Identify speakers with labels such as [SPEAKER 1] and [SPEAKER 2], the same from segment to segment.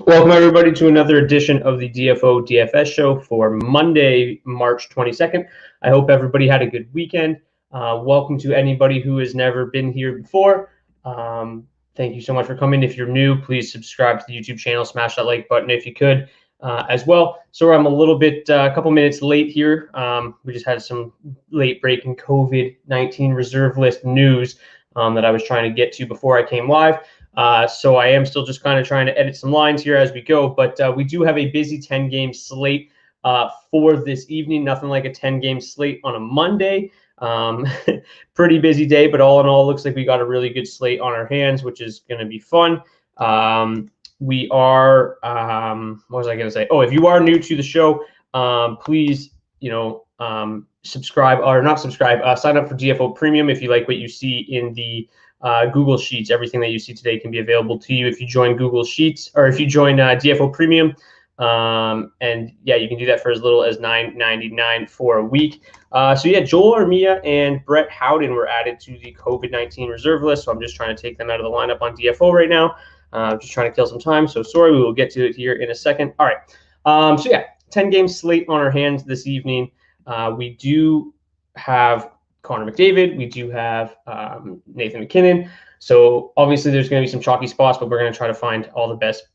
[SPEAKER 1] Welcome, everybody, to another edition of the DFS show for Monday, March 22nd. I hope everybody had a good weekend. Welcome to anybody who has never been here before. Thank you so much for coming. If you're new, please subscribe to the YouTube channel, smash that like button if you could as well. So I'm a little bit, a couple minutes late here. We just had some late breaking COVID-19 reserve list news that I was trying to get to before I came live. So I am still just kind of trying to edit some lines here as we go, but we do have a busy 10-game slate for this evening. Nothing like a 10-game slate on a Monday. Pretty busy day, but all in all, looks like we got a really good slate on our hands, which is going to be fun. We are, what was I going to say? Oh, if you are new to the show, please, subscribe or not subscribe, sign up for DFO Premium if you like what you see in the Google Sheets. Everything that you see today can be available to you if you join Google Sheets or if you join DFO Premium. And yeah, you can do that for as little as $9.99 for a week. So yeah, Joel Armia and Brett Howden were added to the COVID-19 reserve list. So I'm just trying to take them out of the lineup on DFO right now. Just trying to kill some time. So sorry, we will get to it here in a second. All right. So yeah, 10-game slate on our hands this evening. We do have Connor McDavid. We do have Nathan McKinnon. So obviously there's going to be some chalky spots, but we're going to try to find all the best,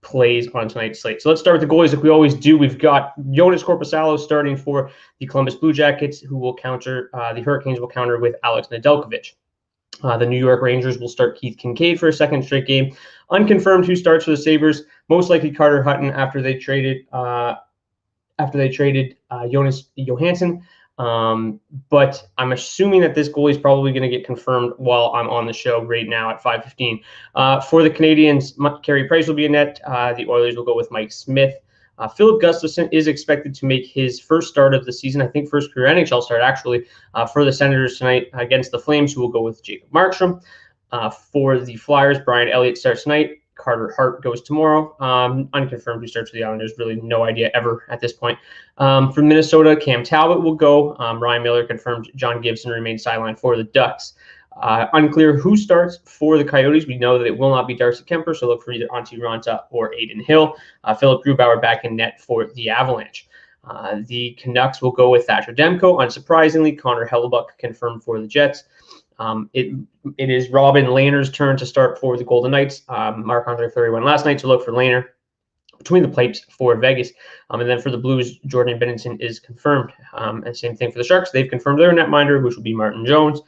[SPEAKER 1] plays on tonight's slate. So let's start with the goalies like we always do. We've got Jonas Korpisalo starting for the Columbus Blue Jackets, who will counter, the Hurricanes will counter with Alex Nedeljkovic. The New York Rangers will start Keith Kincaid for a second straight game. Unconfirmed who starts for the Sabres. Most likely Carter Hutton after they traded Jonas Johansson. But I'm assuming that this goalie is probably going to get confirmed while I'm on the show right now at 5:15. For the Canadians, Carey Price will be in net. The Oilers will go with Mike Smith. Philip Gustafson is expected to make his first start of the season. I think first career NHL start, actually, for the Senators tonight against the Flames, who will go with Jacob Markstrom. For the Flyers, Brian Elliott starts tonight. Carter Hart goes tomorrow. Unconfirmed who starts for the Islanders. Really no idea ever at this point. For Minnesota, Cam Talbot will go. Ryan Miller confirmed John Gibson remains sidelined for the Ducks. Unclear who starts for the Coyotes. We know that it will not be Darcy Kemper, so look for either Antti Raanta or Aiden Hill. Philip Grubauer back in net for the Avalanche. The Canucks will go with Thatcher Demko. Unsurprisingly, Connor Hellebuck confirmed for the Jets. It is Robin Lehner's turn to start for the Golden Knights. Marc-Andre Fleury went last night, so look for Lehner between the pipes for Vegas. And then for the Blues, Jordan Binnington is confirmed. And same thing for the Sharks. They've confirmed their netminder, which will be Martin Jones.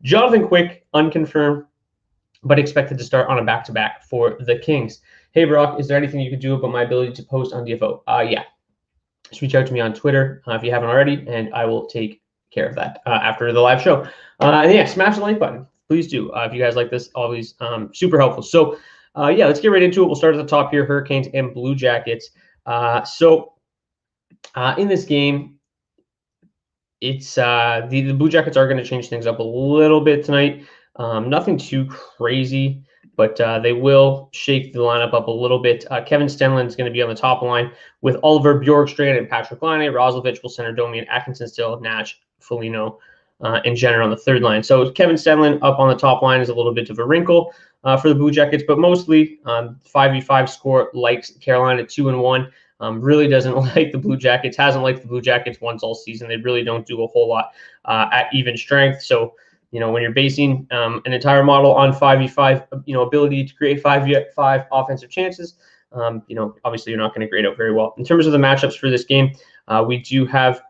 [SPEAKER 1] Jonathan Quick, unconfirmed, but expected to start on a back-to-back for the Kings. Hey, Brock, is there anything you could do about my ability to post on DFO? Yeah. Just reach out to me on Twitter if you haven't already, and I will take care of that after the live show. And yeah, smash the like button. Please do. If you guys like this, always super helpful. So yeah, let's get right into it. We'll start at the top here, Hurricanes and Blue Jackets. So in this game, it's the Blue Jackets are going to change things up a little bit tonight. Nothing too crazy, but they will shake the lineup up a little bit. Kevin Stenlund is going to be on the top line with Oliver Bjorkstrand and Patrick Laine. Roslovic will center Domi and Atkinson still, Nash, Foligno, and Jenner on the third line. So Kevin Stenlund up on the top line is a little bit of a wrinkle for the Blue Jackets, but mostly 5v5 score likes Carolina 2-1. Really doesn't like the Blue Jackets, hasn't liked the Blue Jackets once all season. They really don't do a whole lot at even strength. So, when you're basing an entire model on 5v5, ability to create 5v5 offensive chances, obviously you're not going to grade out very well. In terms of the matchups for this game, we do have,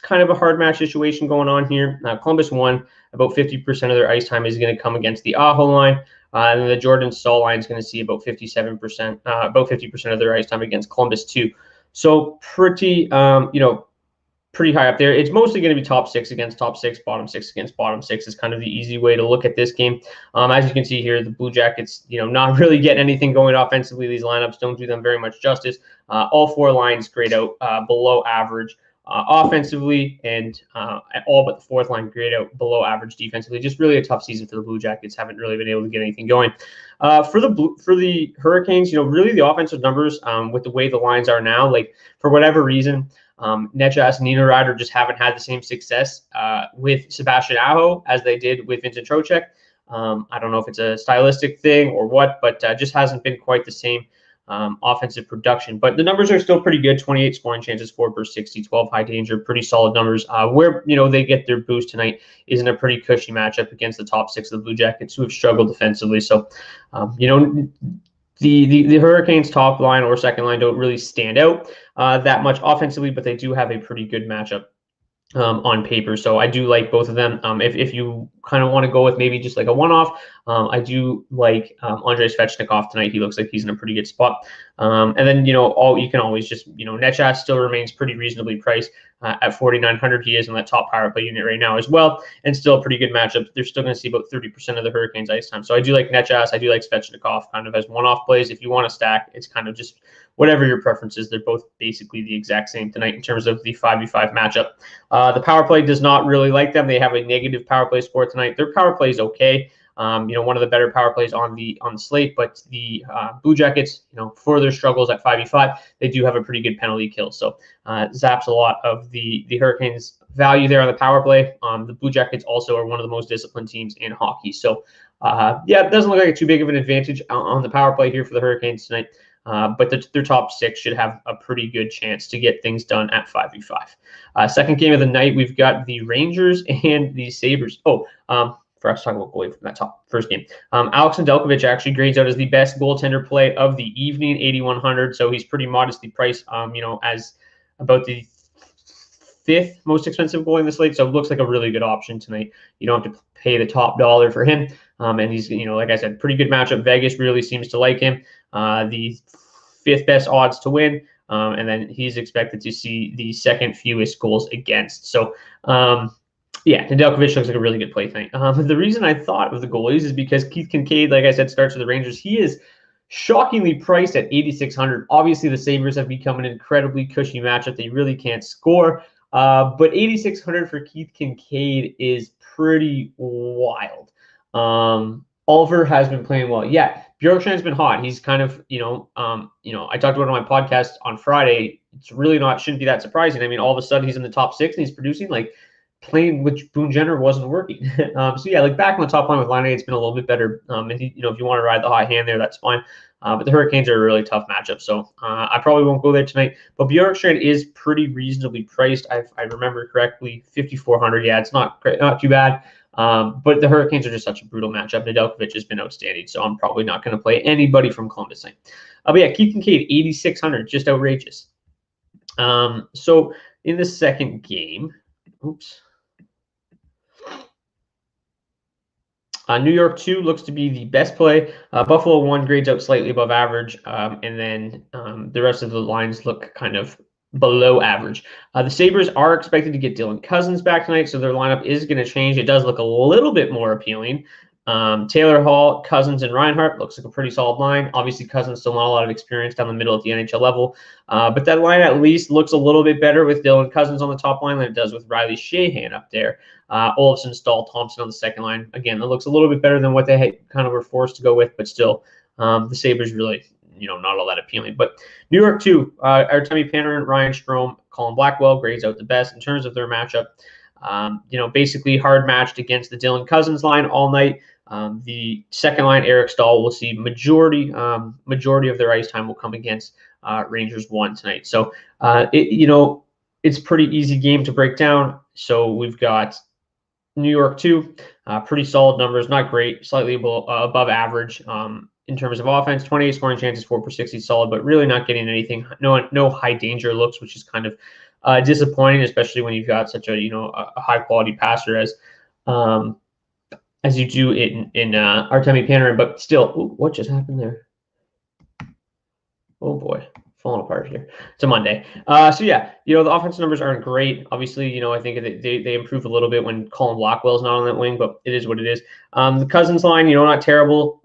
[SPEAKER 1] kind of a hard match situation going on here. Columbus won. About 50% of their ice time is going to come against the Aho line. And then the Jordan Staal line is going to see about 57%, about 50% of their ice time against Columbus too. So pretty, pretty high up there. It's mostly going to be top six against top six, bottom six against bottom six is kind of the easy way to look at this game. As you can see here, the Blue Jackets, not really getting anything going offensively. These lineups don't do them very much justice. All four lines grade out below average offensively, and all but the fourth line grade out below average defensively. Just really a tough season for the Blue Jackets. Haven't really been able to get anything going. For the Hurricanes, really the offensive numbers with the way the lines are now, like for whatever reason, Netchas and Nino Ryder just haven't had the same success with Sebastian Aho as they did with Vincent Trocheck. I don't know if it's a stylistic thing or what, but just hasn't been quite the same offensive production. But the numbers are still pretty good. 28 scoring chances, 4 per 60, 12 high danger, pretty solid numbers. Where, they get their boost tonight is in a pretty cushy matchup against the top 6 of the Blue Jackets, who have struggled defensively. So, the Hurricanes' top line or second line don't really stand out that much offensively, but they do have a pretty good matchup on paper. So I do like both of them. If you kind of want to go with maybe just like a one-off, I do like Andrei Svechnikov tonight. He looks like he's in a pretty good spot. And then, you can always just, Netchat still remains pretty reasonably priced at 4,900. He is in that top power play unit right now as well, and still a pretty good matchup. They're still going to see about 30% of the Hurricanes ice time. So I do like Netchat. I do like Svechnikov kind of as one-off plays. If you want to stack, it's kind of just whatever your preference is. They're both basically the exact same tonight in terms of the 5v5 matchup. The power play does not really like them. They have a negative power play score tonight. Their power play is okay. One of the better power plays on the slate, but the Blue Jackets, for their struggles at 5v5, they do have a pretty good penalty kill. So zaps a lot of the Hurricanes' value there on the power play. The Blue Jackets also are one of the most disciplined teams in hockey. So it doesn't look like too big of an advantage on the power play here for the Hurricanes tonight. But their top 6 should have a pretty good chance to get things done at 5v5. Second game of the night, we've got the Rangers and the Sabres. For us to talk about goalie from that first game. Alex Nedeljkovic actually grades out as the best goaltender play of the evening, 8,100. So he's pretty modestly priced, as about the 5th most expensive goalie in the slate. So it looks like a really good option tonight. You don't have to pay the top dollar for him. And he's, like I said, pretty good matchup. Vegas really seems to like him. The 5th best odds to win. And then he's expected to see the 2nd fewest goals against. So, Nedeljkovic looks like a really good play tonight. The reason I thought of the goalies is because Keith Kinkaid, like I said, starts with the Rangers. He is shockingly priced at 8,600. Obviously, the Sabres have become an incredibly cushy matchup. They really can't score. But 8,600 for Keith Kinkaid is pretty wild. Oliver has been playing well. Yeah, Bjorkstrand's been hot. He's kind of, I talked about it on my podcast on Friday. It's really shouldn't be that surprising. I mean, all of a sudden he's in the top 6 and he's producing. Like, playing with Boone Jenner wasn't working. Back on the top line with Line A, it's been a little bit better. And if you want to ride the hot hand there, that's fine. But the Hurricanes are a really tough matchup, so I probably won't go there tonight. But Bjorkstrand is pretty reasonably priced. I remember correctly, 5,400. Yeah, it's not too bad. But the Hurricanes are just such a brutal matchup. Nedeljkovic has been outstanding, so I'm probably not going to play anybody from Columbus tonight. Keith Kinkaid, 8,600, just outrageous. So in the second game, New York 2 looks to be the best play. Buffalo 1 grades out slightly above average, and then the rest of the lines look kind of below average. The Sabres are expected to get Dylan Cousins back tonight, so their lineup is going to change. It does look a little bit more appealing. Taylor Hall, Cousins, and Reinhart looks like a pretty solid line. Obviously, Cousins still not a lot of experience down the middle at the NHL level, but that line at least looks a little bit better with Dylan Cousins on the top line than it does with Riley Sheahan up there. Olofsson, Stahl, Thompson on the second line. Again, it looks a little bit better than what they kind of were forced to go with, but still, the Sabres really, not all that appealing. But New York 2, Artemi Panarin, Ryan Strome, Colin Blackwell grades out the best in terms of their matchup. Basically hard matched against the Dylan Cousins line all night. The second line, Eric Stahl, will see majority of their ice time will come against Rangers 1 tonight. So it's pretty easy game to break down. So we've got New York 2, pretty solid numbers, not great, slightly above average in terms of offense. 28 scoring chances, 4 per 60, solid, but really not getting anything. No high danger looks, which is kind of disappointing, especially when you've got such a high quality passer as you do in Artemi Panarin. But still, what just happened there? Oh boy, falling apart here. It's a Monday. The offense numbers aren't great. Obviously, I think they improve a little bit when Colin Blackwell's not on that wing, but it is what it is. The Cousins line, not terrible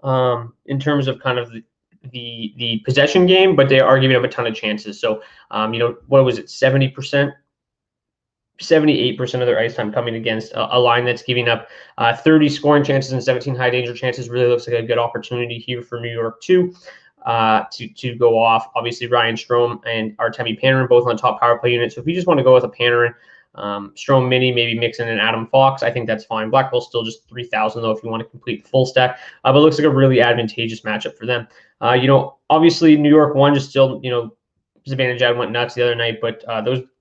[SPEAKER 1] in terms of kind of the possession game, but they are giving up a ton of chances. So, what was it, 70%? 78% of their ice time coming against a line that's giving up 30 scoring chances and 17 high danger chances. Really looks like a good opportunity here for New York 2 to go off. Obviously, Ryan Strome and Artemi Panarin both on top power play unit. So if you just want to go with a Panarin, Strome Mini, maybe mixing in Adam Fox. I think that's fine. Blackwell's still just 3,000 though if you want to complete the full stack. But it looks like a really advantageous matchup for them. Obviously New York won, just still, Zibanejad went nuts the other night, but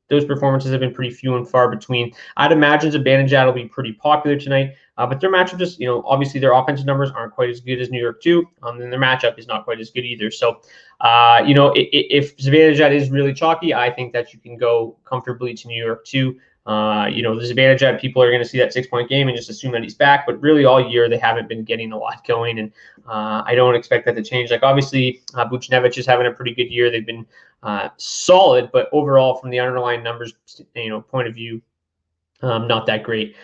[SPEAKER 1] those performances have been pretty few and far between. I'd imagine Zibanejad will be pretty popular tonight, but their matchup just, obviously their offensive numbers aren't quite as good as New York too, and their matchup is not quite as good either. So, if Zibanejad is really chalky, I think that you can go comfortably to New York too. The Zibanejad people are going to see that 6-point game and just assume that he's back, but really all year they haven't been getting a lot going, and I don't expect that to change. Like obviously, Buchnevich is having a pretty good year. They've been solid, but overall from the underlying numbers, point of view, not that great.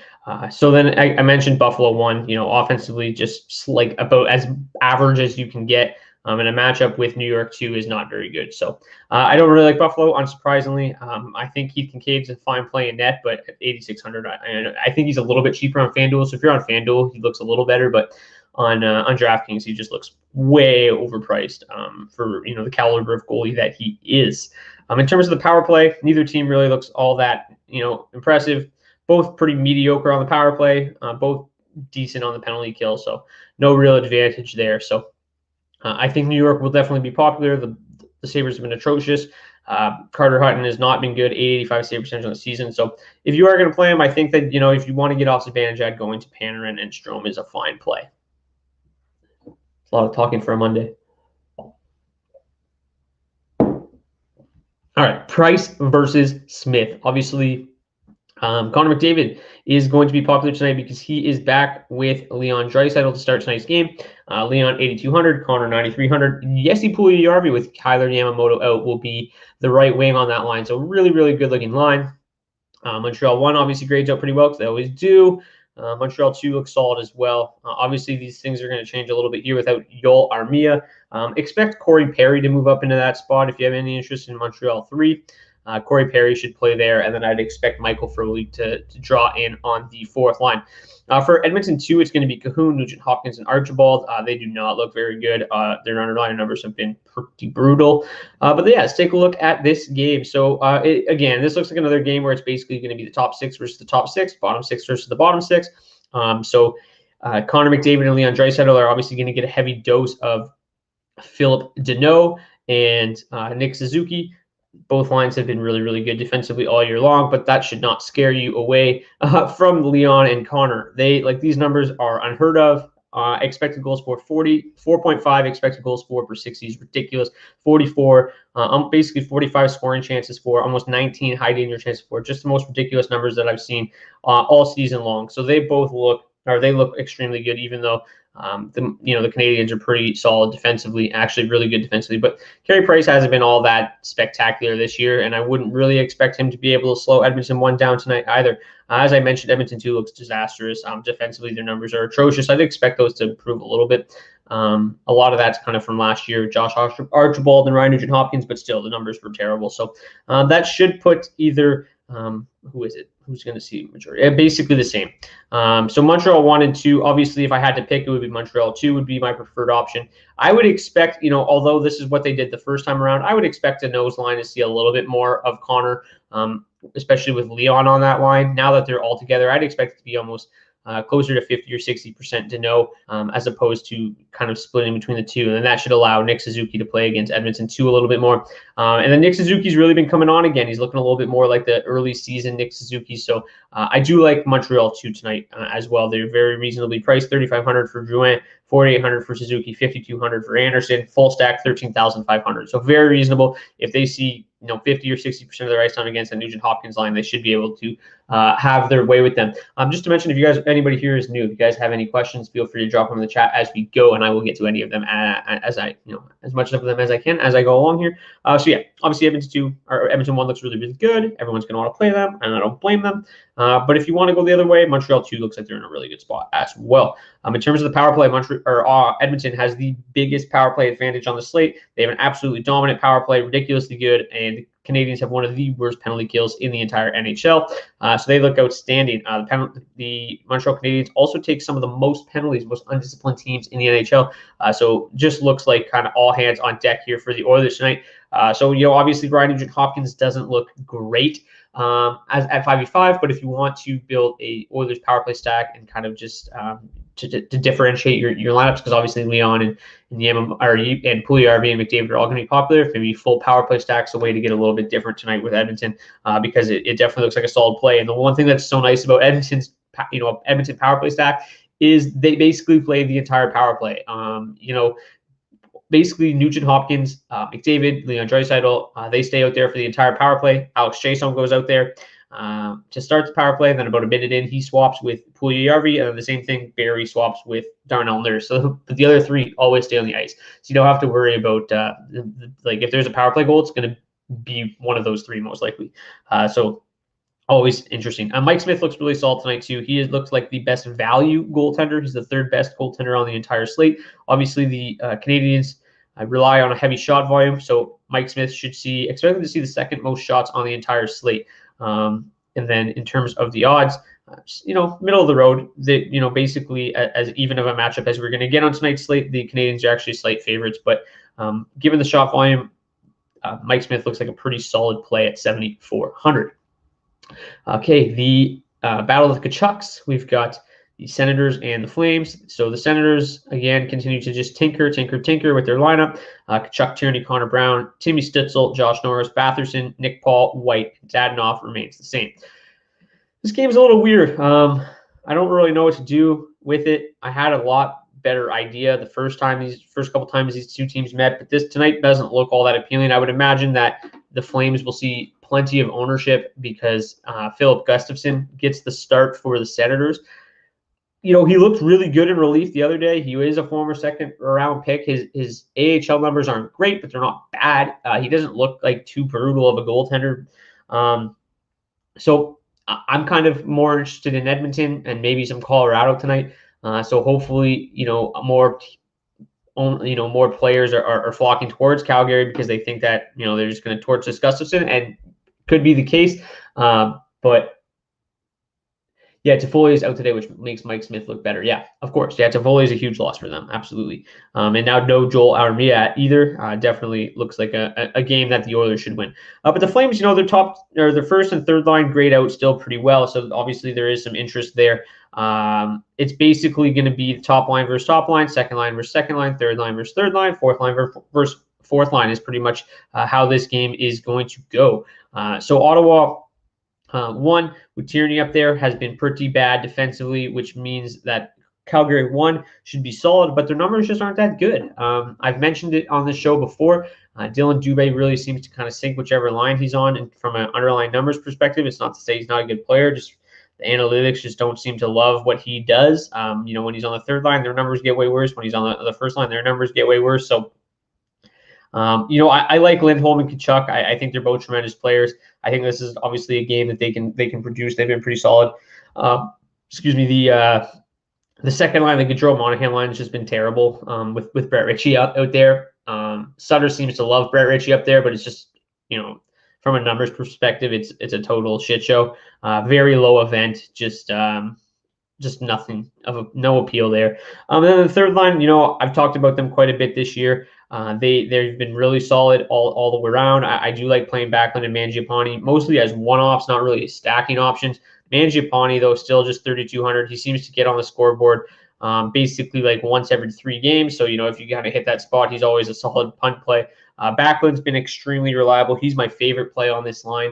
[SPEAKER 1] So then I mentioned Buffalo won, offensively just like about as average as you can get. And a matchup with New York too is not very good. So I don't really like Buffalo, unsurprisingly. I think Keith Kincaid's a fine play in net, but at 8,600, I think he's a little bit cheaper on FanDuel. So if you're on FanDuel, he looks a little better, but on DraftKings, he just looks way overpriced for the caliber of goalie that he is. In terms of the power play, neither team really looks all that impressive. Both pretty mediocre on the power play, both decent on the penalty kill. So no real advantage there. So I think New York will definitely be popular. The Sabres have been atrocious. Carter Hutton has not been good, 885 save percentage on the season. So if you are going to play him, I think that, if you want to get off Zibanejad, going to Panarin and Strome is a fine play. A lot of talking for a Monday. All right, Price versus Smith. Obviously, Connor McDavid is going to be popular tonight because he is back with Leon Draisaitl to start tonight's game. Leon 8,200, Connor 9,300. Jesse Puljujarvi with Kyler Yamamoto out will be the right wing on that line. So really, really good looking line. Montreal 1 obviously grades out pretty well because they always do. Montreal 2 looks solid as well. Obviously, these things are going to change a little bit here without Joel Armia. Expect Corey Perry to move up into that spot if you have any interest in Montreal 3. Corey Perry should play there, and then I'd expect Michael Frolik to draw in on the fourth line. For Edmonton 2, it's going to be Cahoon, Nugent Hopkins, and Archibald. They do not look very good. Their underlying numbers have been pretty brutal. But yeah, let's take a look at this game. So again, this looks like another game where it's basically going to be the top 6 versus the top 6, bottom 6 versus the bottom 6. So Connor McDavid and Leon Draisaitl are obviously going to get a heavy dose of Philip Deneau and Nick Suzuki. Both lines have been really, really good defensively all year long, but that should not scare you away from Leon and Connor. These numbers are unheard of. Expected goals for 4.5 expected goals for per 60 is ridiculous. 44, basically 45 scoring chances for, almost 19 high danger chances for, just the most ridiculous numbers that I've seen all season long. So they look extremely good, even though the Canadians are pretty solid defensively, actually really good defensively. But Carey Price hasn't been all that spectacular this year, and I wouldn't really expect him to be able to slow Edmonton 1 down tonight either. As I mentioned, Edmonton 2 looks disastrous. Defensively, their numbers are atrocious. I'd expect those to improve a little bit. A lot of that's kind of from last year, Josh Archibald and Ryan Nugent Hopkins, but still the numbers were terrible. So that should put either who is it? Who's going to see majority? Basically the same. So Montreal 1 and 2. Obviously, if I had to pick, it would be Montreal 2 would be my preferred option. I would expect, although this is what they did the first time around, I would expect a nose line to see a little bit more of Connor, especially with Leon on that line. Now that they're all together, I'd expect it to be almost closer to 50 or 60% Deneau, as opposed to kind of splitting between the two. And then that should allow Nick Suzuki to play against Edmonton 2 a little bit more. And then Nick Suzuki's really been coming on again. He's looking a little bit more like the early season Nick Suzuki. So I do like Montreal 2 tonight as well. They're very reasonably priced, 3,500 for Drouin, 4,800 for Suzuki, 5,200 for Anderson, full stack 13,500. So very reasonable. If they see 50 or 60% of their ice time against the Nugent Hopkins line, they should be able to have their way with them. Just to mention, if anybody here is new, if you guys have any questions, feel free to drop them in the chat as we go, and I will get to any of them as much of them as I can as I go along here. So yeah, obviously Edmonton 1 looks really, really good. Everyone's going to want to play them, and I don't blame them. But if you want to go the other way, Montreal 2 looks like they're in a really good spot as well. In terms of the power play, Edmonton has the biggest power play advantage on the slate. They have an absolutely dominant power play, ridiculously good, and Canadians have one of the worst penalty kills in the entire NHL. So they look outstanding. The Montreal Canadiens also take some of the most penalties, most undisciplined teams in the NHL. So just looks like kind of all hands on deck here for the Oilers tonight. So, obviously Ryan Nugent-Hopkins doesn't look great as at 5v5, but if you want to build a Oilers power play stack and kind of just to differentiate your lineups, because obviously Leon and Puljujärvi and McDavid are all going to be popular. If maybe full power play stack's a way to get a little bit different tonight with Edmonton, because it definitely looks like a solid play. And the one thing that's so nice about Edmonton's Edmonton power play stack is they basically play the entire power play. Basically Nugent Hopkins, McDavid, Leon Draisaitl, they stay out there for the entire power play. Alex Chiasson goes out there to start the power play. And then about a minute in, he swaps with Puljujärvi, and then the same thing, Barrie swaps with Darnell Nurse. So the other three always stay on the ice. So you don't have to worry about if there's a power play goal, it's going to be one of those three most likely. So always interesting. Mike Smith looks really solid tonight too. He looks like the best value goaltender. He's the third best goaltender on the entire slate. Obviously, the Canadians rely on a heavy shot volume, so Mike Smith should expected to see the second most shots on the entire slate. And then in terms of the odds, middle of the road. Basically as even of a matchup as we're going to get on tonight's slate, the Canadians are actually slight favorites. But given the shot volume, Mike Smith looks like a pretty solid play at 7,400. Okay, the Battle of the Kachucks. We've got the Senators and the Flames. So the Senators, again, continue to just tinker with their lineup. Kachuk, Tierney, Connor Brown, Timmy Stützle, Josh Norris, Batherson, Nick Paul, White, and Dadonov remains the same. This game's a little weird. I don't really know what to do with it. I had a lot better idea the first couple times these two teams met, but this tonight doesn't look all that appealing. I would imagine that the Flames will see plenty of ownership because Philip Gustafsson gets the start for the Senators. He looked really good in relief the other day. He is a former second-round pick. His AHL numbers aren't great, but they're not bad. He doesn't look like too brutal of a goaltender. So I'm kind of more interested in Edmonton and maybe some Colorado tonight. So hopefully, more players are flocking towards Calgary because they think that they're just going to torch this Gustafsson, and could be the case. But yeah, Toffoli is out today, which makes Mike Smith look better. Yeah, of course. Yeah, Toffoli is a huge loss for them. Absolutely. And now no Joel Armia either. Definitely looks like a game that the Oilers should win. But the Flames, their first and third line grade out still pretty well. So obviously there is some interest there. It's basically going to be top line versus top line, second line versus second line, third line versus third line, fourth line versus fourth line is pretty much how this game is going to go. So Ottawa, one with Tierney up there has been pretty bad defensively, which means that Calgary one should be solid, but their numbers just aren't that good. I've mentioned it on the show before. Dylan Dubé really seems to kind of sink whichever line he's on, and from an underlying numbers perspective, it's not to say he's not a good player. Just the analytics just don't seem to love what he does. When he's on the third line, their numbers get way worse. When he's on the first line, their numbers get way worse. So I like Lindholm and Kachuk. I think they're both tremendous players. I think this is obviously a game that they can produce. They've been pretty solid. The second line, the Gaudreau-Monahan line, has just been terrible with Brett Ritchie out there. Sutter seems to love Brett Ritchie up there, but it's just, from a numbers perspective, it's a total shit show. Very low event, just nothing no appeal there. And then the third line, I've talked about them quite a bit this year. They've been really solid all the way around. I do like playing Backlund and Mangiapane mostly as one-offs, not really as stacking options. Mangiapane, though, still just 3,200. He seems to get on the scoreboard basically like once every 3 games. So, if you kind of hit that spot, he's always a solid punt play. Backlund's been extremely reliable. He's my favorite play on this line.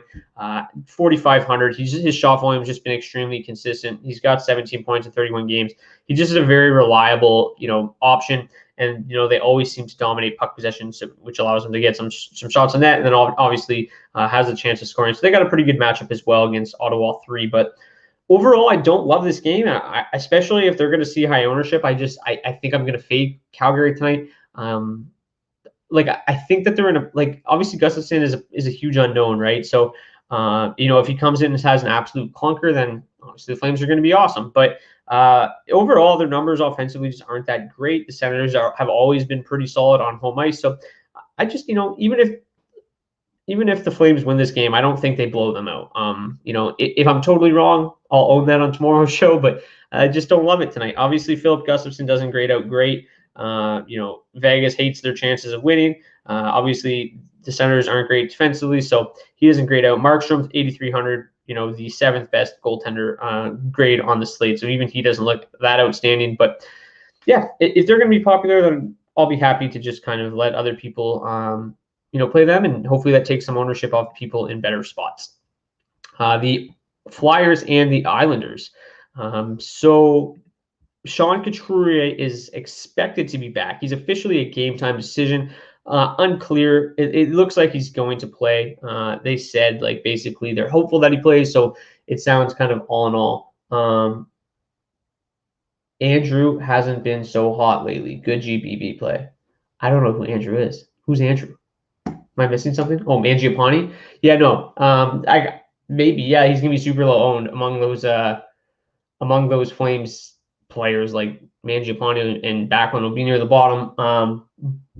[SPEAKER 1] 4,500. His shot volume has just been extremely consistent. He's got 17 points in 31 games. He just is a very reliable, option. And, they always seem to dominate puck possession, which allows them to get some shots on net. And then obviously has a chance of scoring. So they got a pretty good matchup as well against Ottawa 3. But overall, I don't love this game, especially if they're going to see high ownership. I think I'm going to fade Calgary tonight. I think that they're in obviously Gustafsson is a huge unknown, right? So, if he comes in and has an absolute clunker, then obviously the Flames are going to be awesome. But overall, their numbers offensively just aren't that great. The Senators have always been pretty solid on home ice. So I just, even if even if the Flames win this game, I don't think they blow them out. If I'm totally wrong, I'll own that on tomorrow's show, but I just don't love it tonight. Obviously, Philip Gustafson doesn't grade out great. Vegas hates their chances of winning. Obviously, the Senators aren't great defensively, so he doesn't grade out. Markstrom's 8,300, the seventh best goaltender grade on the slate, so even he doesn't look that outstanding. But yeah, if they're going to be popular, then I'll be happy to just kind of let other people play them, and hopefully that takes some ownership off people in better spots. The Flyers and the Islanders. So Sean Couturier is expected to be back. He's officially a game time decision. Unclear. It looks like he's going to play. They said basically they're hopeful that he plays. So it sounds kind of all in all. Andrew hasn't been so hot lately. Good GBB play. I don't know who Andrew is. Who's Andrew? Am I missing something? Oh, Mangiapane? Yeah, no. He's gonna be super low owned among those Flames players like Mangiapane and Backlund will be near the bottom.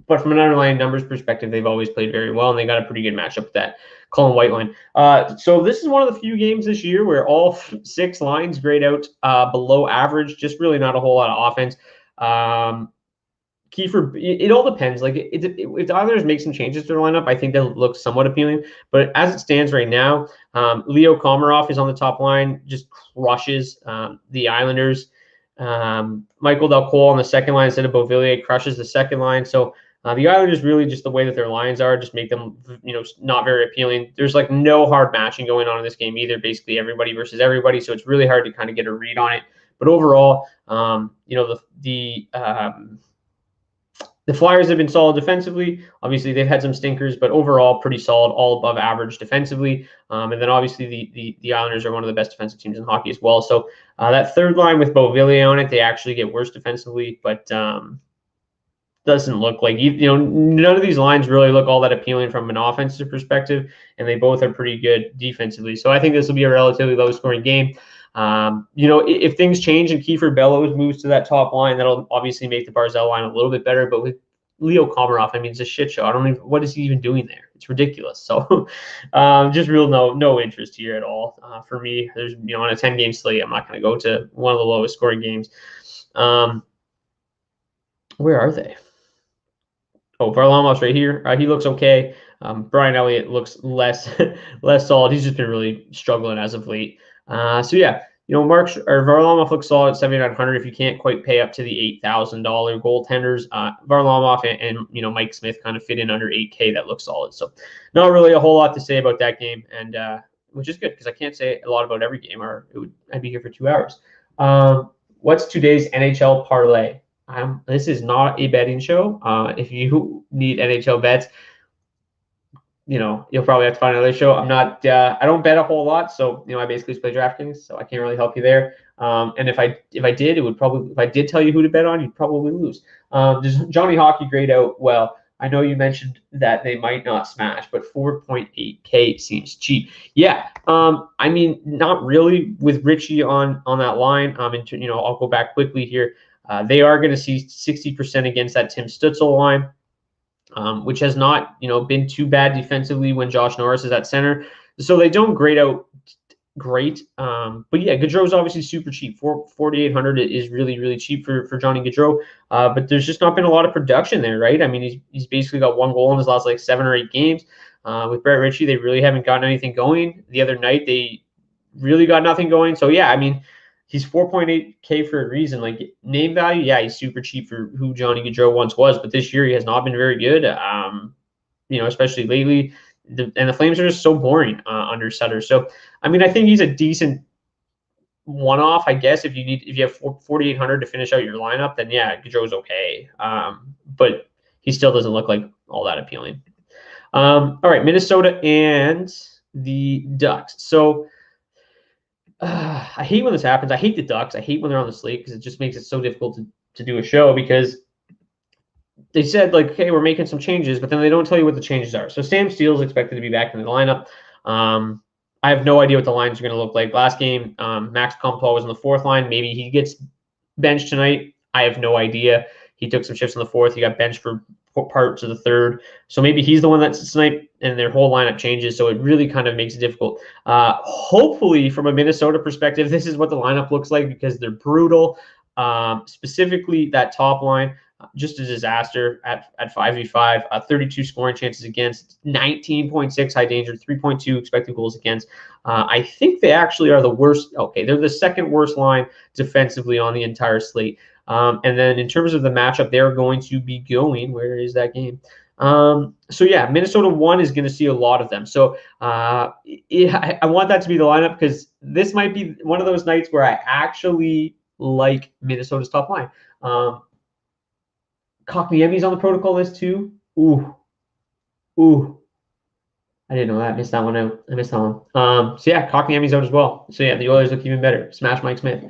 [SPEAKER 1] But from an underlying numbers perspective, they've always played very well, and they got a pretty good matchup with that Colin White line. So this is one of the few games this year where all 6 lines grade out below average. Just really not a whole lot of offense. Kiefer, it all depends. If the Islanders make some changes to their lineup, I think that looks somewhat appealing. But as it stands right now, Leo Komarov is on the top line, just crushes the Islanders. Michael Del Cole on the second line instead of Beauvillier crushes the second line. So the Islanders really just the way that their lines are just make them, not very appealing. There's no hard matching going on in this game either. Basically everybody versus everybody. So it's really hard to kind of get a read on it. But overall, the Flyers have been solid defensively. Obviously, they've had some stinkers, but overall, pretty solid, all above average defensively. And then obviously, the Islanders are one of the best defensive teams in hockey as well. So that third line with Beauvillier on it, they actually get worse defensively, but doesn't look like none of these lines really look all that appealing from an offensive perspective, and they both are pretty good defensively. So I think this will be a relatively low-scoring game. If things change and Kiefer Bellows moves to that top line, that'll obviously make the Barzal line a little bit better. But with Leo Komarov, it's a shit show. I don't even, what is he even doing there? It's ridiculous. So just real no interest here at all for me. There's, on a 10-game slate, I'm not going to go to one of the lowest scoring games. Where are they? Oh, Varlamov's right here. He looks okay. Brian Elliott looks less solid. He's just been really struggling as of late. Varlamov looks solid at 7,900 if you can't quite pay up to the $8,000 goaltenders. Varlamov and Mike Smith kind of fit in under 8K. That looks solid. So not really a whole lot to say about that game, and which is good because I can't say a lot about every game, or I'd be here for 2 hours. What's today's NHL parlay? This is not a betting show. If you need NHL bets, you'll probably have to find another show. I'm not, I don't bet a whole lot. So, I basically just play Draftkings, so I can't really help you there. And if I did, if I did tell you who to bet on, you'd probably lose. Does Johnny Hockey grade out? Well, I know you mentioned that they might not smash, but 4.8K seems cheap. Yeah. Not really with Richie on that line. I'll go back quickly here. They are going to see 60% against that Tim Stützle line. Which has not, been too bad defensively when Josh Norris is at center. So they don't grade out great. But yeah, Gaudreau's obviously super cheap. 4,800 is really, really cheap for Johnny Gaudreau. But there's just not been a lot of production there, right? He's basically got 1 goal in his last 7 or 8 games. With Brett Ritchie, they really haven't gotten anything going. The other night, they really got nothing going. So yeah, he's 4.8K for a reason. Name value, yeah, he's super cheap for who Johnny Gaudreau once was, but this year he has not been very good. Especially lately, and the Flames are just so boring under Sutter. So, I think he's a decent one-off, I guess. If you have 4,800 to finish out your lineup, then yeah, Gaudreau's okay. But he still doesn't look like all that appealing. All right, Minnesota and the Ducks. So. I hate when this happens. I hate the Ducks. I hate when they're on the slate because it just makes it so difficult to do a show because they said, okay, we're making some changes, but then they don't tell you what the changes are. So Sam Steele is expected to be back in the lineup. I have no idea what the lines are going to look like. Last game, Max Comtois was on the 4th line. Maybe he gets benched tonight. I have no idea. He took some shifts in the 4th. He got benched for parts of the 3rd. So maybe he's the one that's tonight. and their whole lineup changes, so it really kind of makes it difficult. Hopefully, from a Minnesota perspective, this is what the lineup looks like because they're brutal. Specifically, that top line, just a disaster at 5v5, 32 scoring chances against, 19.6 high danger, 3.2 expected goals against. I think they actually are the worst. Okay, they're the second worst line defensively on the entire slate. And then in terms of the matchup, they're going to be going. Where is that game? So yeah, Minnesota 1 is going to see a lot of them. So I want that to be the lineup because this might be one of those nights where I actually like Minnesota's top line. Kotkaniemi's on the protocol list too. Ooh. I didn't know that. I missed that one out. I missed that one. So yeah, Kotkaniemi's out as well. So yeah, the Oilers look even better. Smash Mike Smith.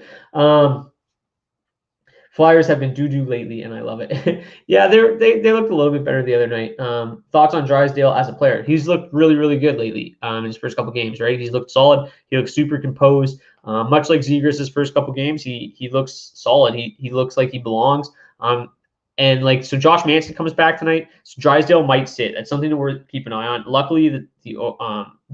[SPEAKER 1] Flyers have been doo-doo lately, and I love it. Yeah, they looked a little bit better the other night. Thoughts on Drysdale as a player? He's looked really, really good lately in his first couple games, right? He's looked solid. He looks super composed. Much like Zegras' first couple games, he looks solid. He looks like he belongs. And like, so Josh Manson comes back tonight. So Drysdale might sit. That's something to keep an eye on. Luckily, the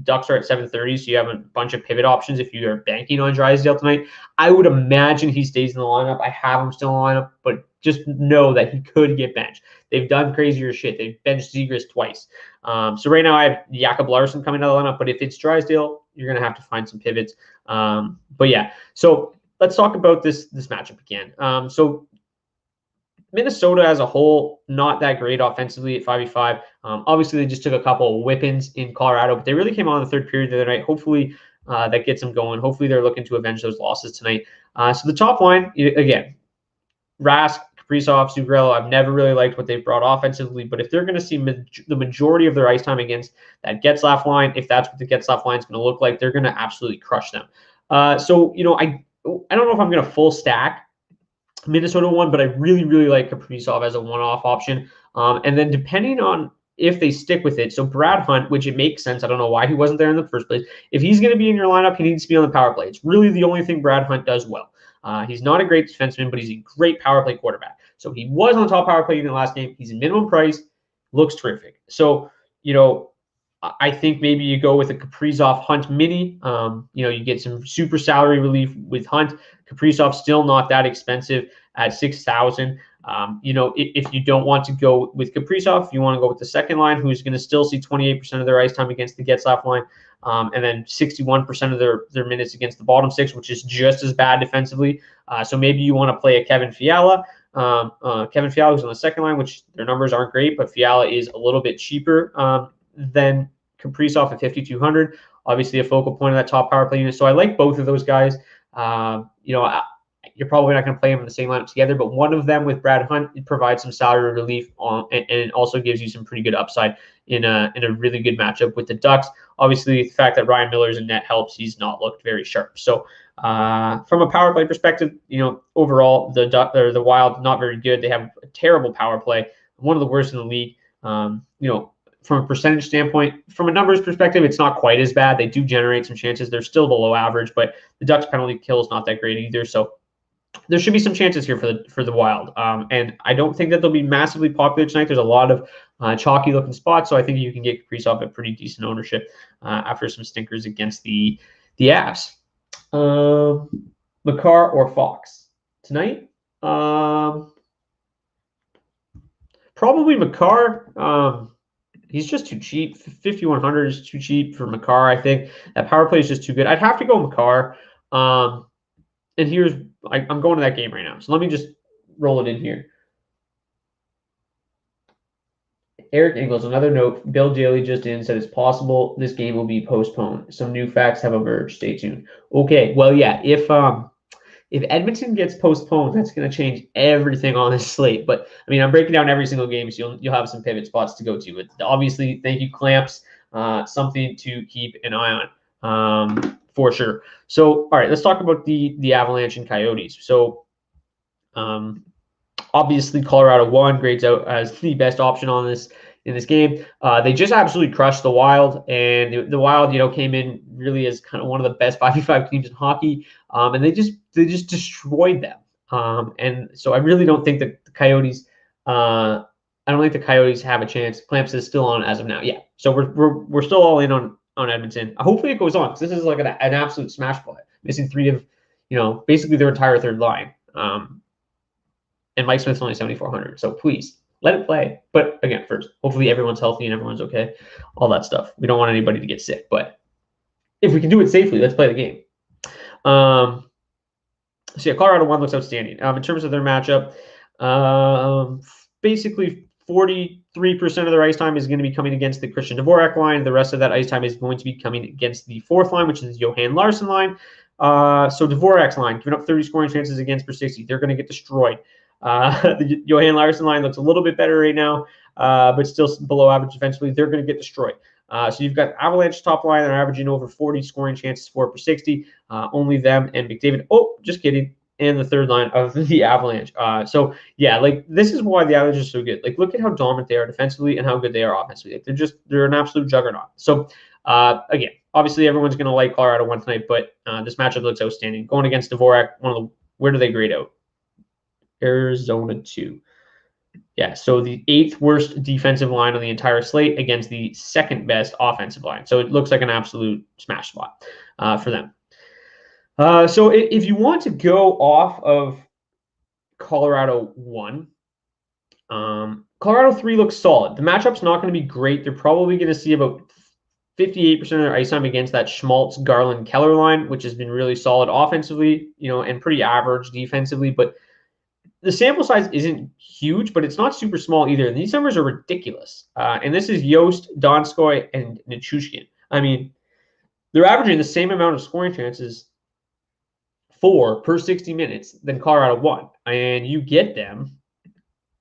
[SPEAKER 1] Ducks are at 7:30, so you have a bunch of pivot options if you are banking on Drysdale tonight. I would imagine he stays in the lineup. I have him still in the lineup, but just know that he could get benched. They've done crazier shit. They've benched Zegras twice. So right now I have Jakob Larsson coming out of the lineup, but if it's Drysdale, you're going to have to find some pivots. But yeah, so let's talk about this matchup again. So Minnesota as a whole, not that great offensively at 5v5. Obviously, they just took a couple of whippings in Colorado, but they really came on in the third period the other night. Hopefully, that gets them going. Hopefully, they're looking to avenge those losses tonight. So the top line, again, Rask, Kaprizov, Zuccarello, I've never really liked what they've brought offensively, but if they're going to see the majority of their ice time against that Getzlaf line, if that's what the Getzlaf line is going to look like, they're going to absolutely crush them. So, I don't know if I'm going to full stack Minnesota 1, but I really, really like Kaprizov as a one-off option. And then depending on if they stick with it, so Brad Hunt, which it makes sense. I don't know why he wasn't there in the first place. If he's going to be in your lineup, he needs to be on the power play. It's really the only thing Brad Hunt does well. He's not a great defenseman, but he's a great power play quarterback. So he was on the top power play in the last game. He's a minimum price, looks terrific. So, I think maybe you go with a Kaprizov Hunt mini. You get some super salary relief with Hunt. Kaprizov still not that expensive at $6,000. If you don't want to go with Kaprizov, you want to go with the second line, who's going to still see 28% of their ice time against the Getzlaf line, and then 61% of their minutes against the bottom six, which is just as bad defensively. So maybe you want to play a Kevin Fiala. Kevin Fiala is on the second line, which their numbers aren't great, but Fiala is a little bit cheaper than Kaprizov at 5,200. Obviously, a focal point of that top power play unit. So I like both of those guys. You're probably not going to play them in the same lineup together, but one of them with Brad Hunt, it provides some salary relief and it also gives you some pretty good upside in a really good matchup with the Ducks. Obviously, the fact that Ryan Miller's in net helps. He's not looked very sharp. So from a power play perspective, overall the Wild not very good. They have a terrible power play, one of the worst in the league. From a percentage standpoint, from a numbers perspective, it's not quite as bad. They do generate some chances. They're still below average, but the Ducks penalty kill is not that great either. So there should be some chances here for the Wild. And I don't think that they'll be massively popular tonight. There's a lot of chalky looking spots. So I think you can get Kaprizov at pretty decent ownership after some stinkers against the Avs. Makar or Fox tonight? Probably Makar. He's just too cheap. 5,100 is too cheap for Makar, I think. That power play is just too good. I'd have to go Makar. And I'm going to that game right now. So let me just roll it in here. Eric Ingles, another note. Bill Daly just in said it's possible this game will be postponed. Some new facts have emerged. Stay tuned. Okay, well, yeah, if Edmonton gets postponed, that's going to change everything on this slate. But I mean, I'm breaking down every single game, so you'll have some pivot spots to go to. But obviously, thank you, Clamps. Something to keep an eye on for sure. So, all right, let's talk about the Avalanche and Coyotes. So, obviously, Colorado won, grades out as the best option in this game. They just absolutely crushed the Wild, and the Wild, came in really as kind of one of the best 5v5 teams in hockey, and they just destroyed them. And so I really don't think that the Coyotes I don't think the Coyotes have a chance. Clamps is still on as of now. Yeah, so we're still all in on Edmonton. Hopefully it goes on because this is like an absolute smash play. Missing 3 of, basically their entire third line. And Mike Smith's only 7,400. So please let it play. But again, first, hopefully everyone's healthy and everyone's okay. All that stuff. We don't want anybody to get sick. But if we can do it safely, let's play the game. So yeah, Colorado 1 looks outstanding. In terms of their matchup, basically 43% of their ice time is going to be coming against the Christian Dvorak line. The rest of that ice time is going to be coming against the fourth line, which is the Johan Larsson line. So Dvorak's line, giving up 30 scoring chances against per 60. They're going to get destroyed. The Johan Larsson line looks a little bit better right now, but still below average defensively. They're going to get destroyed. So you've got Avalanche top line. They're averaging over 40 scoring chances for per 60. Only them and McDavid. Oh, just kidding. And the third line of the Avalanche. So yeah, like this is why the Avalanche are so good. Like look at how dominant they are defensively and how good they are offensively. Like, they're an absolute juggernaut. So again, obviously everyone's going to like Colorado 1 tonight, but this matchup looks outstanding. Going against Dvorak, where do they grade out? Arizona 2. Yeah, so the 8th worst defensive line on the entire slate against the 2nd best offensive line. So it looks like an absolute smash spot for them. So if you want to go off of Colorado 1, Colorado 3 looks solid. The matchup's not going to be great. They're probably going to see about 58% of their ice time against that Schmaltz, Garland, Keller line, which has been really solid offensively, and pretty average defensively. But the sample size isn't huge, but it's not super small either. And these numbers are ridiculous. And this is Yost, Donskoy, and Nichushkin. I mean, they're averaging the same amount of scoring chances per 60 minutes than Colorado 1. And you get them,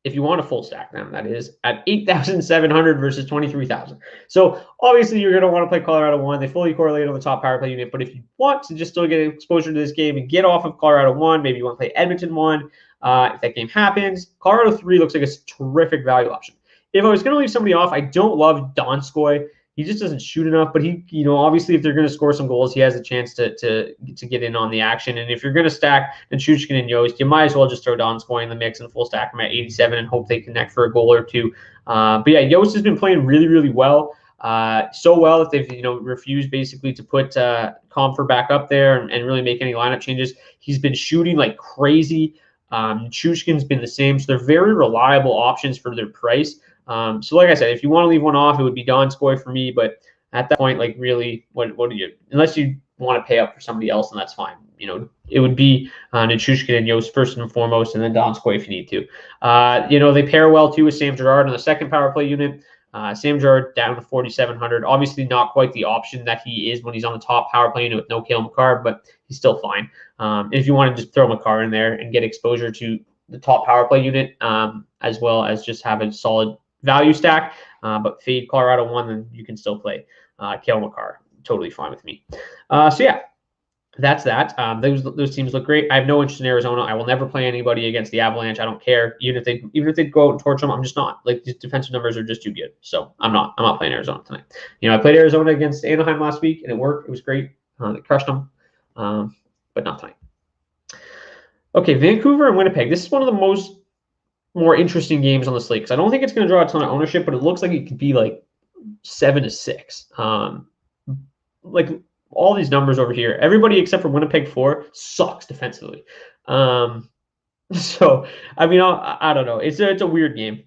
[SPEAKER 1] if you want to full stack them, that is, at 8,700 versus 23,000. So obviously you're going to want to play Colorado 1. They fully correlate on the top power play unit. But if you want to just still get exposure to this game and get off of Colorado 1, maybe you want to play Edmonton 1. If that game happens, Colorado 3 looks like a terrific value option. If I was going to leave somebody off, I don't love Donskoy. He just doesn't shoot enough, but he, obviously if they're going to score some goals, he has a chance to get in on the action. And if you're going to stack Nichushkin and Yost, you might as well just throw Donskoy in the mix and full stack them at 87 and hope they connect for a goal or two. But yeah, Yost has been playing really, really well. So well that they've, refused basically to put Comfer back up there and really make any lineup changes. He's been shooting like crazy. Nichushkin's been the same. So they're very reliable options for their price. So like I said, if you want to leave one off, it would be Donskoy for me. But at that point, like really, what do you, unless you want to pay up for somebody else, and that's fine. It would be Nichushkin and Yost first and foremost, and then Donskoy if you need to. They pair well too with Sam Girard on the second power play unit. Sam Girard down to 4,700. Obviously not quite the option that he is when he's on the top power play unit with no Cale Makar, but he's still fine. If you want to just throw Makar in there and get exposure to the top power play unit, as well as just have a solid value stack, but fade Colorado 1, then you can still play Cale Makar. Totally fine with me. So yeah, that's that. Those teams look great. I have no interest in Arizona. I will never play anybody against the Avalanche. I don't care. Even if they go out and torch them, I'm just not. Like, these defensive numbers are just too good. So I'm not playing Arizona tonight. I played Arizona against Anaheim last week and it worked. It was great. They crushed them, but not tonight. Okay, Vancouver and Winnipeg. This is one of the more interesting games on the slate because I don't think it's going to draw a ton of ownership, but it looks like it could be like 7-6. Like all these numbers over here, everybody except for Winnipeg 4 sucks defensively. So I mean, I don't know. It's a weird game.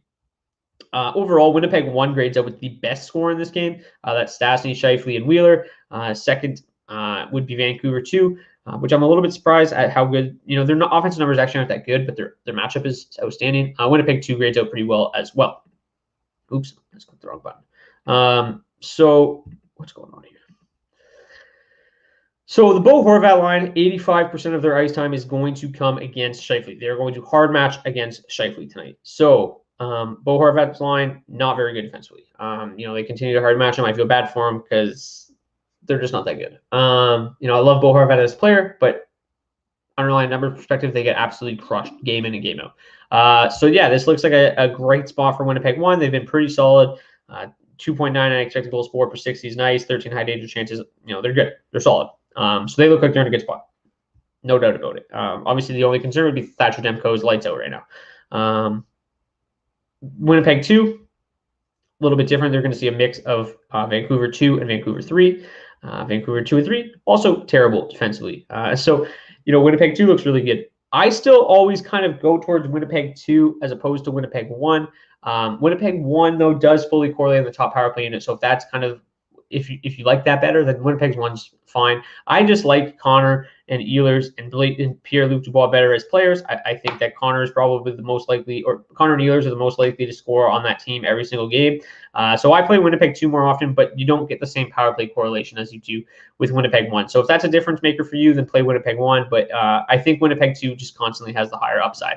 [SPEAKER 1] Overall, Winnipeg 1 grades out with the best score in this game. That's Stastny, Scheifele, and Wheeler. Second would be Vancouver 2. Which I'm a little bit surprised at how good, their offensive numbers actually aren't that good, but their matchup is outstanding. Winnipeg 2 grades out pretty well as well. Oops, I just clicked the wrong button. So what's going on here? So the Bo Horvat line, 85% of their ice time is going to come against Scheifele. They're going to hard match against Scheifele tonight. So Bo Horvat's line, not very good defensively. They continue to hard match him. I feel bad for him because they're just not that good. I love Bo Horvat as a player, but underlying number perspective, they get absolutely crushed game in and game out. So yeah, this looks like a great spot for Winnipeg 1. They've been pretty solid. 2.99 expected goals for per 60 is nice. 13 high danger chances. They're good. They're solid. So they look like they're in a good spot. No doubt about it. Obviously, the only concern would be Thatcher Demko's lights out right now. Winnipeg 2, a little bit different. They're going to see a mix of Vancouver 2 and Vancouver 3. Vancouver 2 and 3, also terrible defensively. So, Winnipeg 2 looks really good. I still always kind of go towards Winnipeg 2 as opposed to Winnipeg 1. Winnipeg 1, though, does fully correlate in the top power play unit. So if that's kind of, if you like that better, then Winnipeg 1's fine. I just like Connor and Ehlers and Pierre-Luc Dubois better as players. I think that Connor is probably the most likely, or Connor and Ehlers are the most likely to score on that team every single game. So I play Winnipeg 2 more often, but you don't get the same power play correlation as you do with Winnipeg 1. So if that's a difference maker for you, then play Winnipeg 1. But I think Winnipeg 2 just constantly has the higher upside.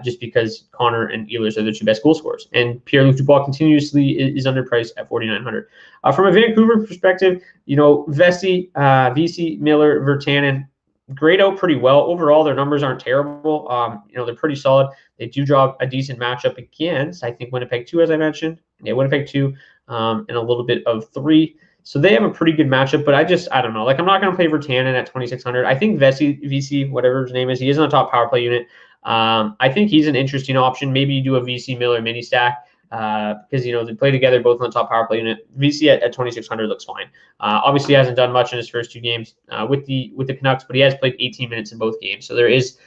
[SPEAKER 1] Just because Connor and Ehlers are the 2 best goal scorers. And Pierre-Luc Dubois continuously is underpriced at 4,900. From a Vancouver perspective, Vesey, VC, Miller, Virtanen grade out pretty well. Overall, their numbers aren't terrible. They're pretty solid. They do draw a decent matchup against, I think, Winnipeg 2, as I mentioned. Yeah, Winnipeg 2 and a little bit of 3. So they have a pretty good matchup, but I don't know. I'm not going to play Virtanen at 2,600. I think Vesey, VC, whatever his name is, he is on the top power play unit. I think he's an interesting option. Maybe you do a VC Miller mini stack because they play together both on the top power play unit. VC at 2,600 looks fine. Obviously, he hasn't done much in his first 2 games with the Canucks, but he has played 18 minutes in both games, so there is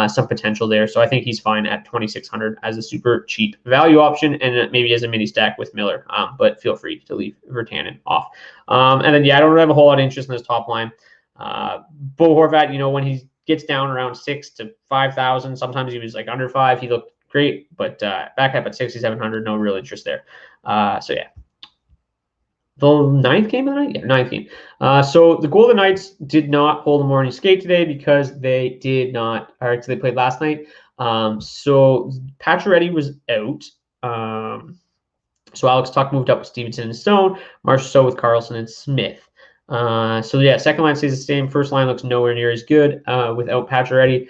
[SPEAKER 1] some potential there. So I think he's fine at 2,600 as a super cheap value option, and maybe as a mini stack with Miller. But feel free to leave Virtanen off. And then I don't really have a whole lot of interest in this top line. Bo Horvat, when he's gets down around 6,000 to 5,000. Sometimes he was under 5. He looked great, but back up at 6,700, no real interest there. So yeah. The 9th game of the night? Yeah, 9th game. So the Golden Knights did not hold a morning skate today because they did not, all right, so they played last night. So Pacioretty was out. So Alex Tuch moved up with Stevenson and Stone, Marchessault with Carlson and Smith. So yeah, second line stays the same. First line looks nowhere near as good without Pacioretty.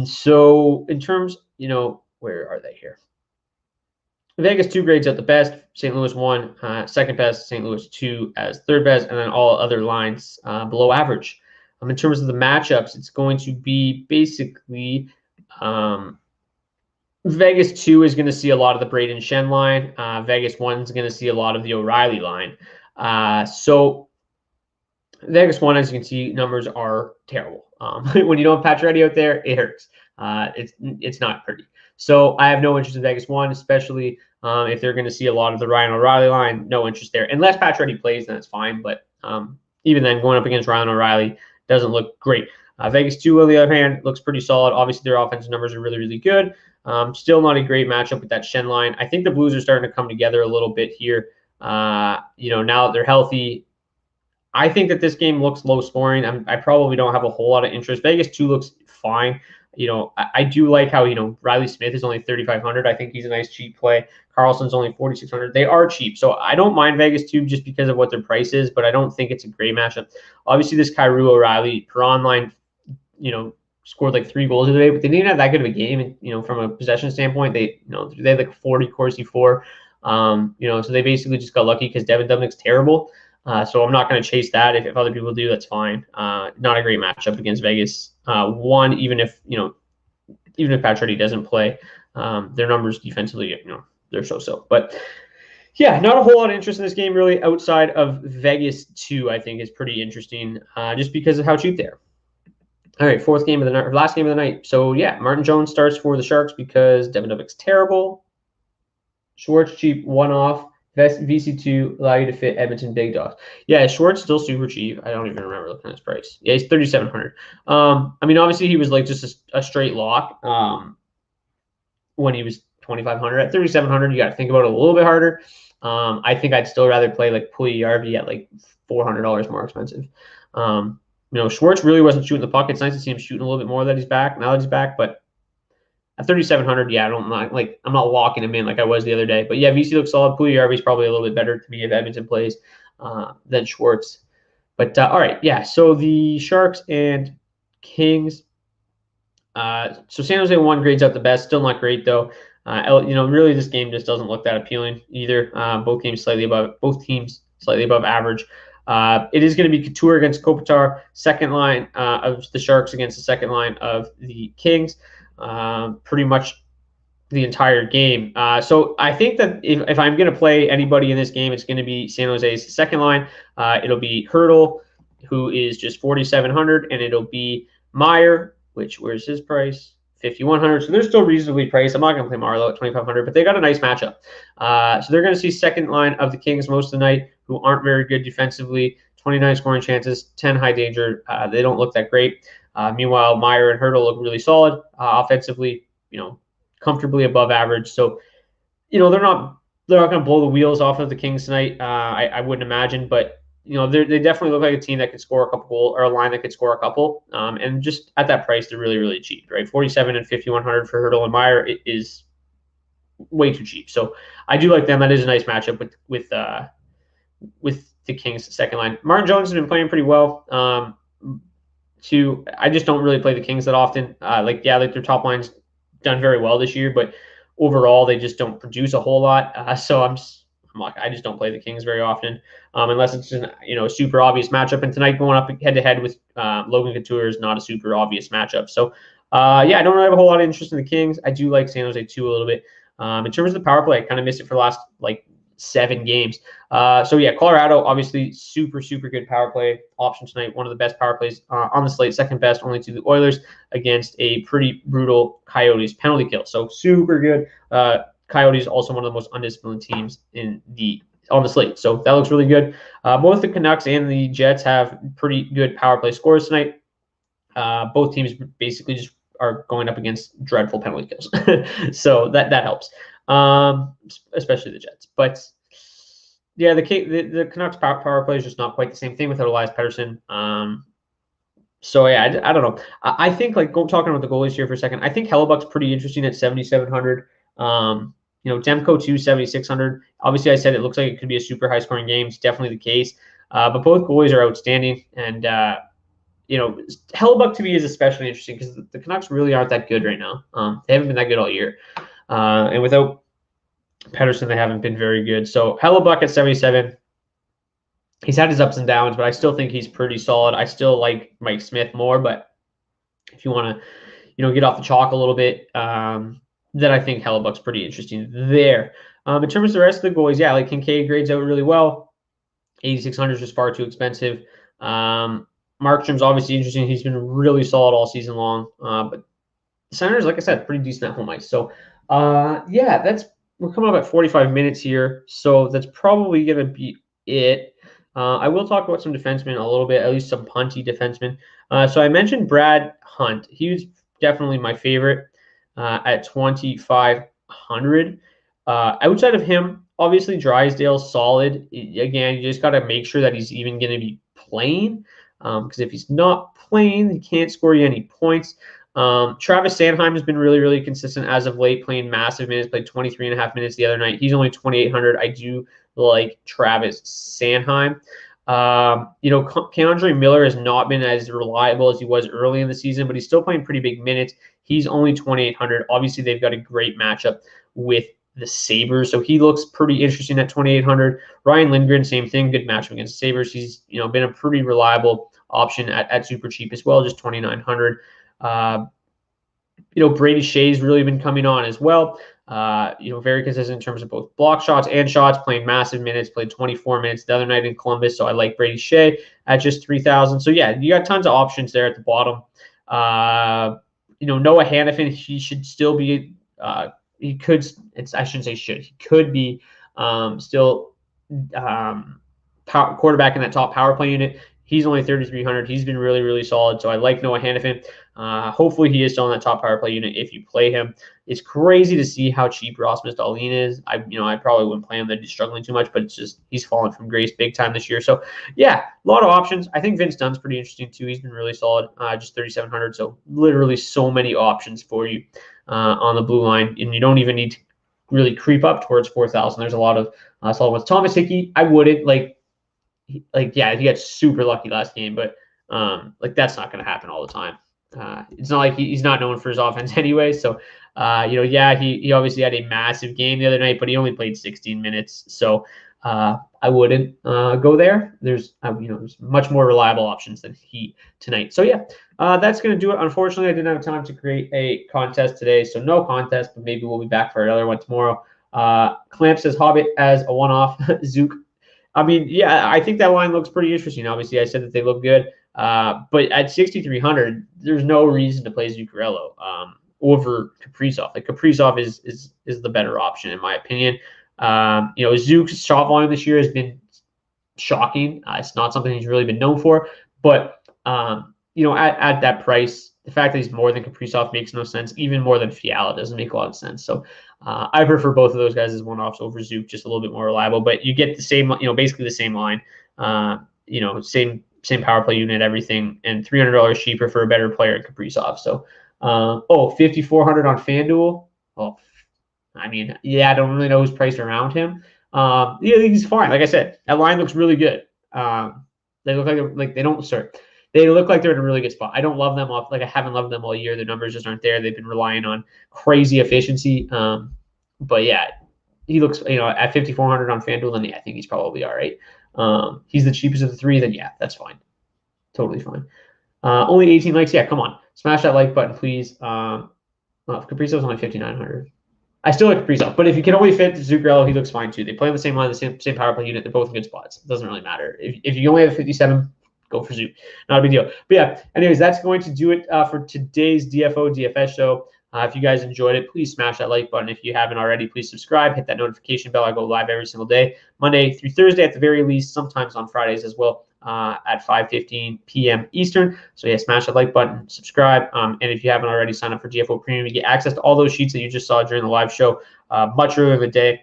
[SPEAKER 1] So in terms, where are they here? Vegas 2 grades out the best. St. Louis 1, second best. St. Louis 2 as third best, and then all other lines below average. In terms of the matchups, it's going to be basically Vegas 2 is going to see a lot of the Braden Shen line. Vegas 1 is going to see a lot of the O'Reilly line. So Vegas 1, as you can see, numbers are terrible. When you don't have Pacioretty out there, it hurts. It's not pretty. So I have no interest in Vegas 1, especially if they're going to see a lot of the Ryan O'Reilly line. No interest there. Unless Pacioretty plays, then it's fine. But even then, going up against Ryan O'Reilly doesn't look great. Vegas 2, on the other hand, looks pretty solid. Obviously, their offensive numbers are really, really good. Still not a great matchup with that Shen line. I think the Blues are starting to come together a little bit here. Now that they're healthy, I think that this game looks low scoring. I probably don't have a whole lot of interest. Vegas 2 looks fine. I do like how, Riley Smith is only 3,500. I think he's a nice cheap play. Carlson's only 4,600. They are cheap. So I don't mind Vegas 2 just because of what their price is, but I don't think it's a great matchup. Obviously, this Kyrou O'Reilly per online, scored 3 goals today, but they didn't have that good of a game. From a possession standpoint, they had 40 Corsi 4. So they basically just got lucky because Devin Dubnyk's terrible. So I'm not going to chase that. If other people do, that's fine. Not a great matchup against Vegas 1, even if Pacioretty doesn't play. Their numbers defensively, they're so. But yeah, not a whole lot of interest in this game really outside of Vegas 2. I think is pretty interesting just because of how cheap they are. All right, last game of the night. So yeah, Martin Jones starts for the Sharks because Devin Dubnyk's terrible. Schwartz cheap, one-off. VC2 allow you to fit Edmonton big dogs. Yeah, Schwartz still super cheap. I don't even remember looking at his price. Yeah, he's 3,700. Obviously he was just a straight lock when he was 2,500. At 3,700, you got to think about it a little bit harder. I think I'd still rather play Puljujärvi at $400 more expensive. Schwartz really wasn't shooting the puck. It's nice to see him shooting a little bit more now that he's back, but at 3,700, yeah, I'm not locking him in like I was the other day. But yeah, VC looks solid. Puljujärvi is probably a little bit better to me if Edmonton plays than Schwartz. But all right, yeah. So the Sharks and Kings. So San Jose 1 grades out the best. Still not great though. Really this game just doesn't look that appealing either. Both teams slightly above average. It is going to be Couturier against Kopitar, second line of the Sharks against the second line of the Kings. Pretty much the entire game. So I think that if I'm going to play anybody in this game, it's going to be San Jose's second line. It'll be Hurdle, who is just 4,700, and it'll be Meyer, which where's his price? 5,100. So they're still reasonably priced. I'm not going to play Marlowe at 2,500, but they got a nice matchup. So they're going to see second line of the Kings most of the night, who aren't very good defensively. 29 scoring chances, 10 high danger. They don't look that great. Meanwhile, Meyer and Hurdle look really solid offensively. Comfortably above average. So, they're not going to blow the wheels off of the Kings tonight. I wouldn't imagine, but they definitely look like a team that could score a couple goals, or a line that could score a couple. And just at that price, they're really, really cheap, right? 47 and 5,100 for Hurdle and Meyer is way too cheap. So I do like them. That is a nice matchup with the Kings second line. Martin Jones has been playing pretty well. I just don't really play the Kings that often. Their top line's done very well this year, but overall they just don't produce a whole lot. So I'm like, I just don't play the Kings very often, unless it's a super obvious matchup. And tonight going up head to head with Logan Couture is not a super obvious matchup. So I don't really have a whole lot of interest in the Kings. I do like San Jose too a little bit. In terms of the power play, I kind of missed it for the last 7 games. Colorado, obviously super, super good power play option tonight. One of the best power plays on the slate, second best only to the Oilers, against a pretty brutal Coyotes penalty kill. So super good. Coyotes also one of the most undisciplined teams on the slate. So that looks really good. Both the Canucks and the Jets have pretty good power play scores tonight. Both teams basically just are going up against dreadful penalty kills. So that helps. Especially the Jets. But yeah, the Canucks power play is just not quite the same thing without Elias Pettersson. I don't know. I think talking about the goalies here for a second, I think Hellebuck's pretty interesting at 7,700. Demko too, 7,600. Obviously, I said it looks like it could be a super high scoring game. It's definitely the case. But both goalies are outstanding, and Hellebuck to me is especially interesting because the Canucks really aren't that good right now. They haven't been that good all year. And without Pettersson, they haven't been very good. So Hellebuck at 77. He's had his ups and downs, but I still think he's pretty solid. I still like Mike Smith more, but if you want to, get off the chalk a little bit, then I think Hellebuck's pretty interesting there. In terms of the rest of the goalies, Kincaid grades out really well. 8,600 is just far too expensive. Markstrom's obviously interesting. He's been really solid all season long. But the Senators, like I said, pretty decent at home ice. So, we're coming up at 45 minutes here. So that's probably going to be it. I will talk about some defensemen a little bit, at least some punty defensemen. So I mentioned Brad Hunt. He was definitely my favorite at 2,500. Outside of him, obviously Drysdale's solid. Again, you just got to make sure that he's even going to be playing, because if he's not playing, he can't score you any points. Travis Sanheim has been really, really consistent as of late, playing massive minutes, played 23.5 minutes the other night. He's only 2,800. I do like Travis Sanheim. Keandre Miller has not been as reliable as he was early in the season, but he's still playing pretty big minutes. He's only 2,800. Obviously, they've got a great matchup with the Sabres, so he looks pretty interesting at 2,800. Ryan Lindgren, same thing, good matchup against the Sabres. He's been a pretty reliable option at super cheap as well, just 2,900. Brady Shea's really been coming on as well. Very consistent in terms of both block shots and shots, playing massive minutes, played 24 minutes the other night in Columbus. So I like Brady Shea at just 3,000. So yeah, you got tons of options there at the bottom. Noah Hannafin, he should still be, he could be still quarterback in that top power play unit. He's only 3,300. He's been really, really solid. So I like Noah Hannafin. Hopefully he is still in that top power play unit if you play him. It's crazy to see how cheap Rasmus Dahlin is. I probably wouldn't play him. They're just struggling too much, but it's just he's fallen from grace big time this year. So yeah, a lot of options. I think Vince Dunn's pretty interesting too. He's been really solid, just 3,700. So literally so many options for you on the blue line, and you don't even need to really creep up towards 4,000. There's a lot of solid ones. Thomas Hickey, I wouldn't he got super lucky last game, but that's not going to happen all the time. It's not like he's not known for his offense anyway. So, he obviously had a massive game the other night, but he only played 16 minutes. So, I wouldn't go there. There's there's much more reliable options than he tonight. So yeah, that's going to do it. Unfortunately, I didn't have time to create a contest today, so no contest, but maybe we'll be back for another one tomorrow. Clamp says Hobbit as a one-off. Zook. I mean, yeah, I think that line looks pretty interesting. Obviously, I said that they look good, but at 6,300, there's no reason to play Zuccarello over Kaprizov. Like Kaprizov is the better option in my opinion. Zook's shot volume this year has been shocking. It's not something he's really been known for, but at that price, the fact that he's more than Kaprizov makes no sense. Even more than Fiala doesn't make a lot of sense. So I prefer both of those guys as one-offs over Zook, just a little bit more reliable. But you get the same, basically the same line, same power play unit, everything, and $300 cheaper for a better player at Kaprizov. So 5,400 on FanDuel. Oh, I mean, yeah, I don't really know who's priced around him. Yeah, he's fine. Like I said, that line looks really good. They look like they don't start. They look like they're in a really good spot. I don't love them off. Like I haven't loved them all year. Their numbers just aren't there. They've been relying on crazy efficiency. But yeah, he looks, at 5,400 on FanDuel, then yeah, I think he's probably all right. He's the cheapest of the three, then yeah, that's fine. Totally fine. Only 18 likes. Yeah, come on. Smash that like button, please. Kaprizov's only 5,900. I still like Kaprizov, but if you can only fit Zuccarello, he looks fine too. They play on the same line, the same power play unit. They're both in good spots. It doesn't really matter. If you only have 57, go for Zook. Not a big deal. But yeah, anyways, that's going to do it for today's DFO DFS show. If you guys enjoyed it, please smash that like button. If you haven't already, please subscribe. Hit that notification bell. I go live every single day, Monday through Thursday at the very least, sometimes on Fridays as well, at 5:15 p.m. Eastern. So yeah, smash that like button, subscribe. And if you haven't already, sign up for DFO Premium. You get access to all those sheets that you just saw during the live show much earlier in the day.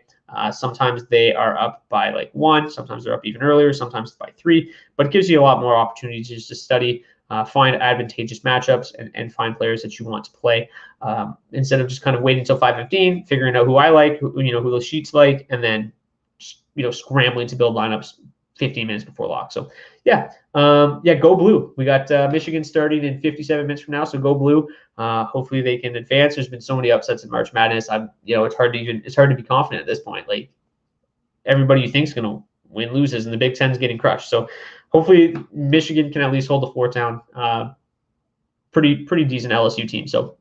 [SPEAKER 1] Sometimes they are up by like 1, sometimes they're up even earlier, sometimes by 3, but it gives you a lot more opportunities just to study, find advantageous matchups, and find players that you want to play, instead of just kind of waiting until 5:15, figuring out who I like, who those sheets like, and then scrambling to build lineups 15 minutes before lock. So yeah, go blue. We got Michigan starting in 57 minutes from now, so go blue. Hopefully they can advance. There's been so many upsets in March Madness. It's hard to be confident at this point. Like everybody you think is going to win loses, and the Big Ten's getting crushed. So hopefully Michigan can at least hold the fort down. Pretty decent LSU team. So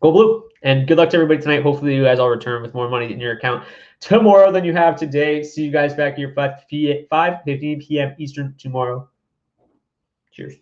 [SPEAKER 1] go blue, and good luck to everybody tonight. Hopefully you guys all return with more money in your account tomorrow than you have today. See you guys back here 5:15 p.m. Eastern tomorrow. Cheers.